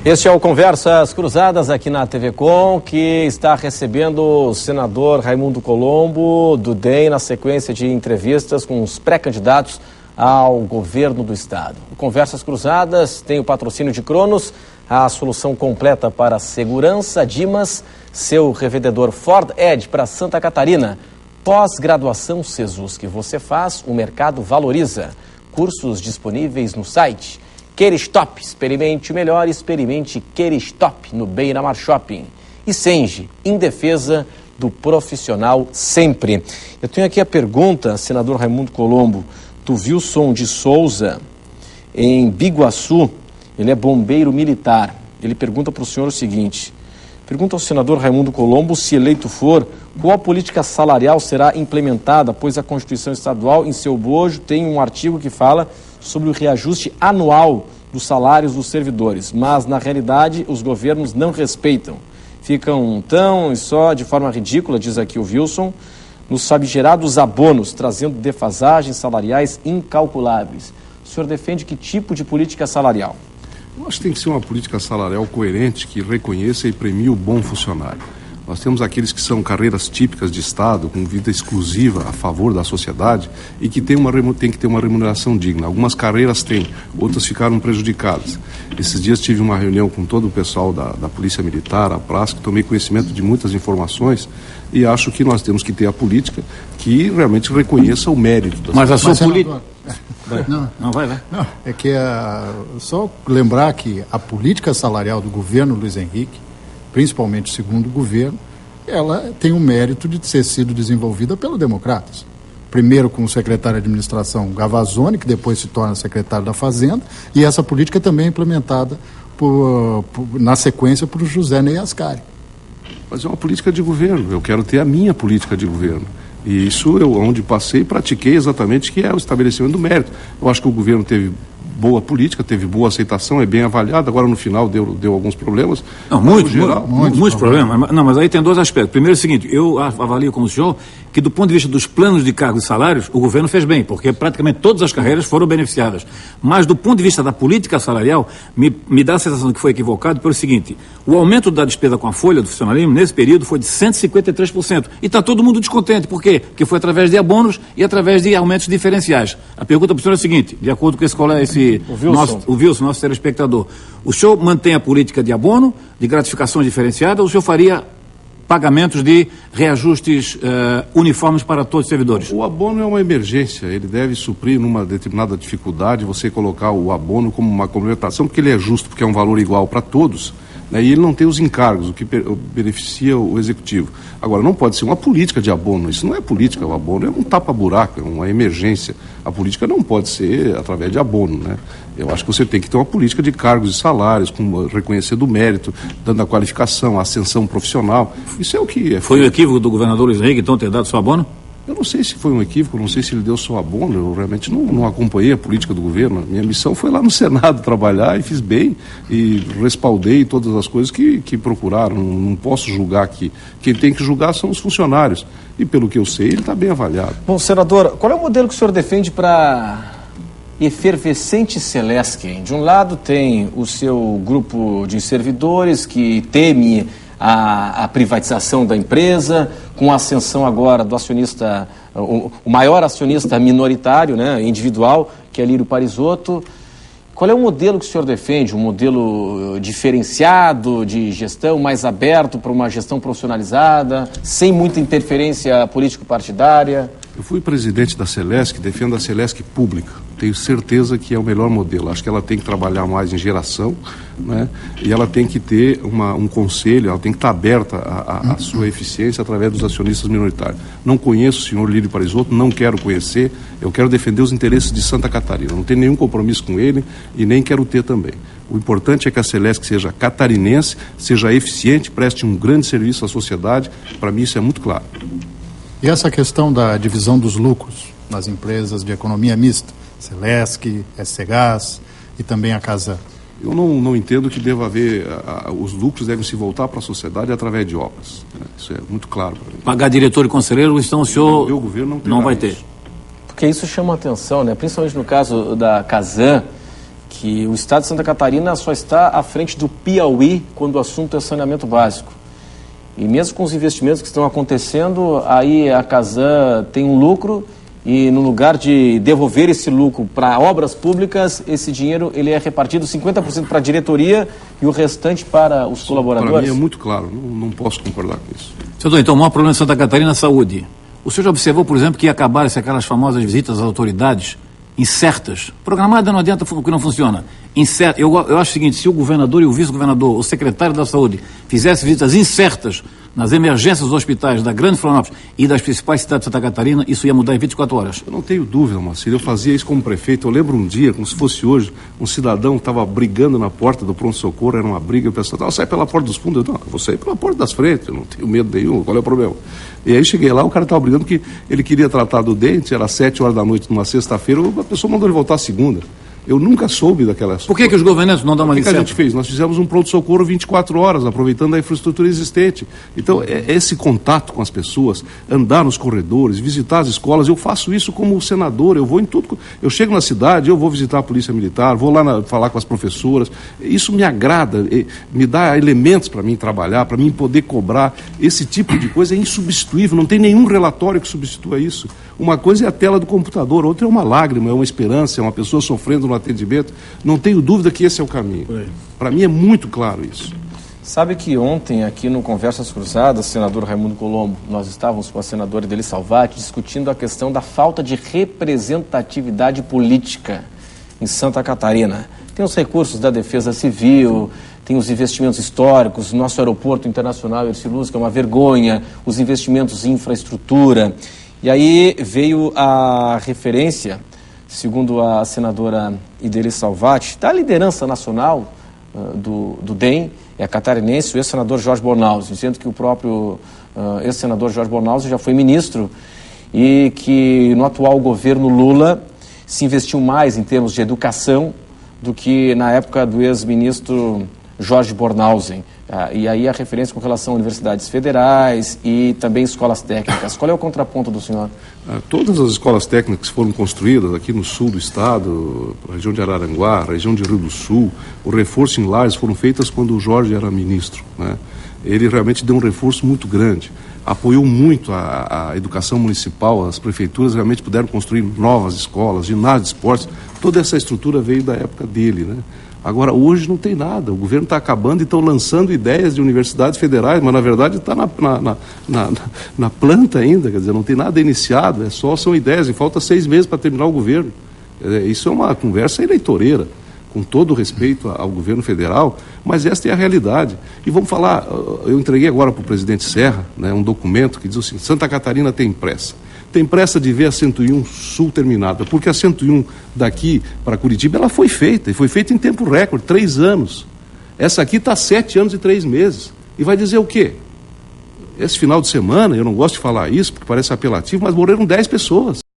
Este é o Conversas Cruzadas aqui na TV Com, que está recebendo o senador Raimundo Colombo, do DEM, na sequência de entrevistas com os pré-candidatos ao governo do estado. O Conversas Cruzadas tem o patrocínio de Cronos, a solução completa para a segurança, Dimas, seu revendedor Ford Edge para Santa Catarina. Pós-graduação Cesus, que você faz, o mercado valoriza. Cursos disponíveis no site. Queristop, experimente o melhor, experimente Queristop no Beira-Mar Shopping. E Senge, em defesa do profissional sempre. Eu tenho aqui a pergunta, senador Raimundo Colombo, do Wilson de Souza, em Biguaçu. Ele é bombeiro militar. Ele pergunta para o senhor o seguinte: pergunta ao senador Raimundo Colombo, se eleito for, qual política salarial será implementada, pois a Constituição Estadual, em seu bojo, tem um artigo que fala sobre o reajuste anual dos salários dos servidores, mas, na realidade, os governos não respeitam. Ficam tão e só de forma ridícula, diz aqui o Wilson, nos famigerados abonos, trazendo defasagens salariais incalculáveis. O senhor defende que tipo de política salarial? Eu acho que tem que ser uma política salarial coerente, que reconheça e premie o bom funcionário. Nós temos aqueles que são carreiras típicas de Estado, com vida exclusiva a favor da sociedade e que tem que ter uma remuneração digna. Algumas carreiras têm, outras ficaram prejudicadas. Esses dias tive uma reunião com todo o pessoal da Polícia Militar, a Praça, que tomei conhecimento de muitas informações e acho que nós temos que ter a política que realmente reconheça o mérito da Mas a sua política... Não, é que só lembrar que a política salarial do governo Luiz Henrique, principalmente o segundo governo, ela tem o mérito de ter sido desenvolvida pelos democratas. Primeiro com o secretário de administração Gavazzoni, que depois se torna secretário da Fazenda, e essa política também é implementada na sequência por José Ney Ascari. Mas é uma política de governo, eu quero ter a minha política de governo. E isso eu, onde passei, pratiquei exatamente, que é o estabelecimento do mérito. Eu acho que o governo teve boa política, teve boa aceitação, é bem avaliado. Agora no final deu alguns problemas. Não, muitos problemas. Não, mas aí tem dois aspectos. Primeiro é o seguinte, eu avalio como o senhor que do ponto de vista dos planos de cargos e salários, o governo fez bem, porque praticamente todas as carreiras foram beneficiadas. Mas do ponto de vista da política salarial, me dá a sensação de que foi equivocado pelo seguinte: o aumento da despesa com a folha do funcionalismo nesse período foi de 153%. E está todo mundo descontente. Por quê? Porque foi através de abonos e através de aumentos diferenciais. A pergunta para o senhor é a seguinte, de acordo com o Wilson, nosso telespectador, o senhor mantém a política de abono, de gratificação diferenciada, ou o senhor faria pagamentos de reajustes uniformes para todos os servidores? O abono é uma emergência, ele deve suprir numa determinada dificuldade, você colocar o abono como uma complementação, porque ele é justo, porque é um valor igual para todos, né, e ele não tem os encargos, o que beneficia o executivo. Agora, não pode ser uma política de abono, isso não é política, o abono é um tapa-buraco, é uma emergência. A política não pode ser através de abono, né? Eu acho que você tem que ter uma política de cargos e salários, com reconhecendo o mérito, dando a qualificação, a ascensão profissional. Isso é o que é. Foi o equívoco do governador Luiz Henrique, então, ter dado seu abono? Eu não sei se foi um equívoco, não sei se ele deu só abono, eu realmente não acompanhei a política do governo. Minha missão foi lá no Senado trabalhar e fiz bem e respaldei todas as coisas que procuraram. Não posso julgar aqui. Quem tem que julgar são os funcionários. E pelo que eu sei, ele está bem avaliado. Bom, senador, qual é o modelo que o senhor defende para efervescente Celesc? De um lado tem o seu grupo de servidores que teme a privatização da empresa, com a ascensão agora do acionista, o maior acionista minoritário, né, individual, que é Lírio Parisotto. Qual é o modelo que o senhor defende? Um modelo diferenciado de gestão, mais aberto para uma gestão profissionalizada, sem muita interferência político-partidária? Eu fui presidente da Celesc, defendo a Celesc pública. Tenho certeza que é o melhor modelo. Acho que ela tem que trabalhar mais em geração, né? E ela tem que ter um conselho, ela tem que estar aberta à sua eficiência através dos acionistas minoritários. Não conheço o senhor Lírio Parisotto, não quero conhecer, eu quero defender os interesses de Santa Catarina. Não tenho nenhum compromisso com ele e nem quero ter também. O importante é que a Celesc seja catarinense, seja eficiente, preste um grande serviço à sociedade. Para mim isso é muito claro. E essa questão da divisão dos lucros nas empresas de economia mista, Celesc, SCGás e também a Casan? Eu não entendo que deva haver, os lucros devem se voltar para a sociedade através de obras. Né? Isso é muito claro para mim. Pagar diretor e conselheiro, então o senhor meu governo não vai ter. Porque isso chama atenção, né? Principalmente no caso da Casan, que o estado de Santa Catarina só está à frente do Piauí quando o assunto é saneamento básico. E mesmo com os investimentos que estão acontecendo, aí a Casan tem um lucro e no lugar de devolver esse lucro para obras públicas, esse dinheiro ele é repartido 50% para a diretoria e o restante para os colaboradores? Para mim é muito claro, não posso concordar com isso. Senador, então, o maior problema de Santa Catarina é a saúde. O senhor já observou, por exemplo, que ia acabar-se aquelas famosas visitas às autoridades incertas? Programada não adianta porque não funciona. Eu acho o seguinte, se o governador e o vice-governador, o secretário da saúde, fizessem visitas incertas nas emergências dos hospitais da Grande Florianópolis e das principais cidades de Santa Catarina, isso ia mudar em 24 horas. Eu não tenho dúvida, Moacir, eu fazia isso como prefeito. Eu lembro um dia, como se fosse hoje, um cidadão estava brigando na porta do pronto-socorro, era uma briga, o pessoal, sai pela porta dos fundos. Eu vou sair pela porta das frentes, eu não tenho medo nenhum, qual é o problema? E aí cheguei lá, o cara estava brigando porque ele queria tratar do dente, era 7 horas da noite numa sexta-feira, a pessoa mandou ele voltar segunda. Eu nunca soube daquela... Por que os governantes não dão uma licença? O que a gente fez? Nós fizemos um pronto-socorro 24 horas, aproveitando a infraestrutura existente. Então, esse contato com as pessoas, andar nos corredores, visitar as escolas, eu faço isso como senador, eu vou em tudo. Eu chego na cidade, eu vou visitar a Polícia Militar, vou lá falar com as professoras. Isso me agrada, me dá elementos para mim trabalhar, para mim poder cobrar. Esse tipo de coisa é insubstituível, não tem nenhum relatório que substitua isso. Uma coisa é a tela do computador, outra é uma lágrima, é uma esperança, é uma pessoa sofrendo no atendimento. Não tenho dúvida que esse é o caminho. Para mim é muito claro isso. Sabe que ontem aqui no Conversas Cruzadas, senador Raimundo Colombo, nós estávamos com a senadora Ideli Salvati discutindo a questão da falta de representatividade política em Santa Catarina. Tem os recursos da Defesa Civil, tem os investimentos históricos, nosso aeroporto internacional Ercílio, que é uma vergonha, os investimentos em infraestrutura. E aí veio a referência, segundo a senadora Ideli Salvati, da liderança nacional do DEM, é a catarinense, o ex-senador Jorge Bornhausen, dizendo que o próprio ex-senador Jorge Bornhausen já foi ministro e que no atual governo Lula se investiu mais em termos de educação do que na época do ex-ministro Jorge Bornhausen. E aí a referência com relação a universidades federais e também escolas técnicas. Qual é o contraponto do senhor? Todas as escolas técnicas que foram construídas aqui no sul do estado, na região de Araranguá, região de Rio do Sul, o reforço em Lages foram feitas quando o Jorge era ministro, né? Ele realmente deu um reforço muito grande, apoiou muito a educação municipal, as prefeituras realmente puderam construir novas escolas, ginásio de esportes, toda essa estrutura veio da época dele, né? Agora, hoje não tem nada, o governo está acabando e estão lançando ideias de universidades federais, mas na verdade está na planta ainda, quer dizer, não tem nada iniciado, são ideias e falta 6 meses para terminar o governo. Isso é uma conversa eleitoreira, com todo o respeito ao governo federal, mas esta é a realidade. E vamos falar, eu entreguei agora para o presidente Serra, né, um documento que diz assim, Santa Catarina tem pressa. Tem pressa de ver a 101 Sul terminada, porque a 101 daqui para Curitiba, ela foi feita, e foi feita em tempo recorde, 3 anos. Essa aqui está 7 anos e 3 meses. E vai dizer o quê? Esse final de semana, eu não gosto de falar isso, porque parece apelativo, mas morreram 10 pessoas.